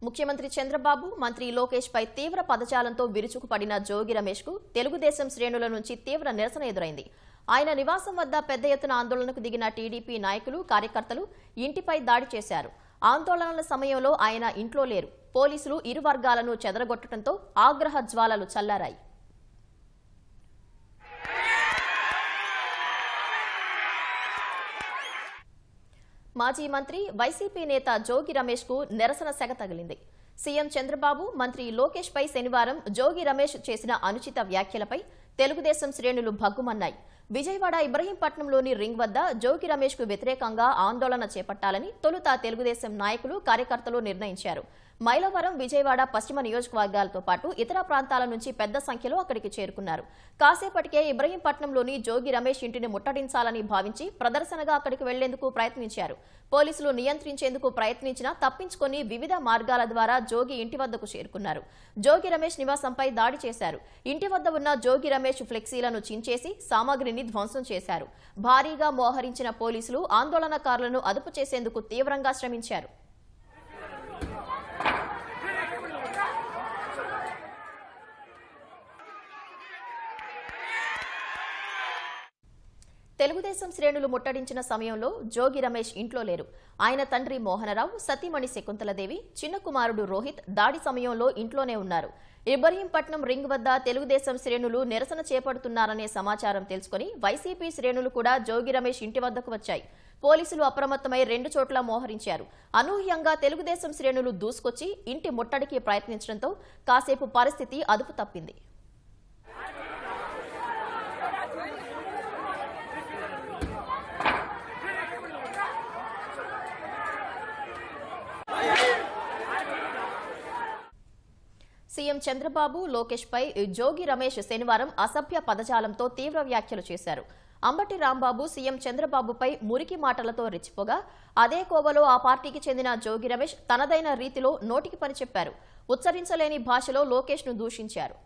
ముఖ్యమంత్రి చంద్రబాబు, మంత్రి లోకేష్ పై తీవ్ర పదజాలంతో విరుచుకుపడిన జోగి రమేష్ కు తెలుగుదేశం శ్రేణుల నుంచి తీవ్ర నిరసన ఎదురైంది. ఆయన నివాసం వద్ద పెద్ద ఎత్తున ఆందోళనకు దిగిన టీడీపీ నాయకులు, కార్యకర్తలు ఇంటిపై దాడి చేశారు. ఆందోళనల సమయంలో ఆయన ఇంట్లో లేరు. పోలీసులు ఇరు వర్గాలను చెదరగొట్టడంతో ఆగ్రహ జ్వాలలు చల్లారాయి. మాజీ మంత్రి, వైసీపీ నేత జోగి రమేష్ కు నిరసన సెగ తగిలింది. సీఎం చంద్రబాబు, మంత్రి లోకేష్ పై శనివారం జోగి రమేష్ చేసిన అనుచిత వ్యాఖ్యలపై తెలుగుదేశం శ్రేణులు భగ్గుమన్నాయి. విజయవాడ ఇబ్రహీంపట్నంలోని రింగ్ వద్ద జోగి రమేష్ కు వ్యతిరేకంగా ఆందోళన చేపట్టాలని తొలుత తెలుగుదేశం నాయకులు, కార్యకర్తలు నిర్ణయించారు. మైలవరం, విజయవాడ పశ్చిమ నియోజకవర్గాలతో పాటు ఇతర ప్రాంతాల నుంచి పెద్ద సంఖ్యలో అక్కడికి చేరుకున్నారు. కాసేపటికే ఇబ్రహీంపట్నంలోని జోగి రమేష్ ఇంటిని ముట్టడించాలని భావించి ప్రదర్శనగా అక్కడికి వెళ్లేందుకు ప్రయత్నించారు. పోలీసులు నియంత్రించేందుకు ప్రయత్నించినా తప్పించుకొని వివిధ మార్గాల ద్వారా జోగి ఇంటి వద్దకు చేరుకున్నారు. జోగి రమేష్ నివాసంపై దాడి చేశారు. ఇంటి వద్ద ఉన్న జోగి రమేష్ ఫ్లెక్సీలను చించేసి సామాగ్రిని ధ్వంసం చేశారు. భారీగా మోహరించిన పోలీసులు ఆందోళనకారులను అదుపు చేసేందుకు తీవ్రంగా శ్రమించారు. తెలుగుదేశం శ్రేణులు ముట్టడించిన సమయంలో జోగి రమేష్ ఇంట్లో లేరు. ఆయన తండ్రి మోహనరావు, సతీమణి శకుంతలదేవి, చిన్న కుమారుడు రోహిత్ దాడి సమయంలో ఇంట్లోనే ఉన్నారు. ఇబ్రహీంపట్నం రింగ్ వద్ద తెలుగుదేశం శ్రేణులు నిరసన చేపడుతున్నారనే సమాచారం తెలుసుకుని వైసీపీ శ్రేణులు కూడా జోగి రమేష్ ఇంటి వద్దకు వచ్చాయి. పోలీసులు అప్రమత్తమై 2 చోట్ల మోహరించారు. అనూహ్యంగా తెలుగుదేశం శ్రేణులు దూసుకొచ్చి ఇంటి ముట్టడికి ప్రయత్నించడంతో కాసేపు పరిస్థితి అదుపు తప్పింది. సీఎం చంద్రబాబు, లోకేష్ పై జోగి రమేష్ శనివారం అసభ్య పదజాలంతో తీవ్ర వ్యాఖ్యలు చేశారు. అంబటి రాంబాబు సీఎం చంద్రబాబుపై మురికి మాటలతో రెచ్చిపోగా, అదే కోవలో ఆ పార్టీకి చెందిన జోగి రమేష్ తనదైన రీతిలో నోటికి పని చెప్పారు. ఉచ్చరించలేని భాషలో లోకేష్ ను దూషించారు.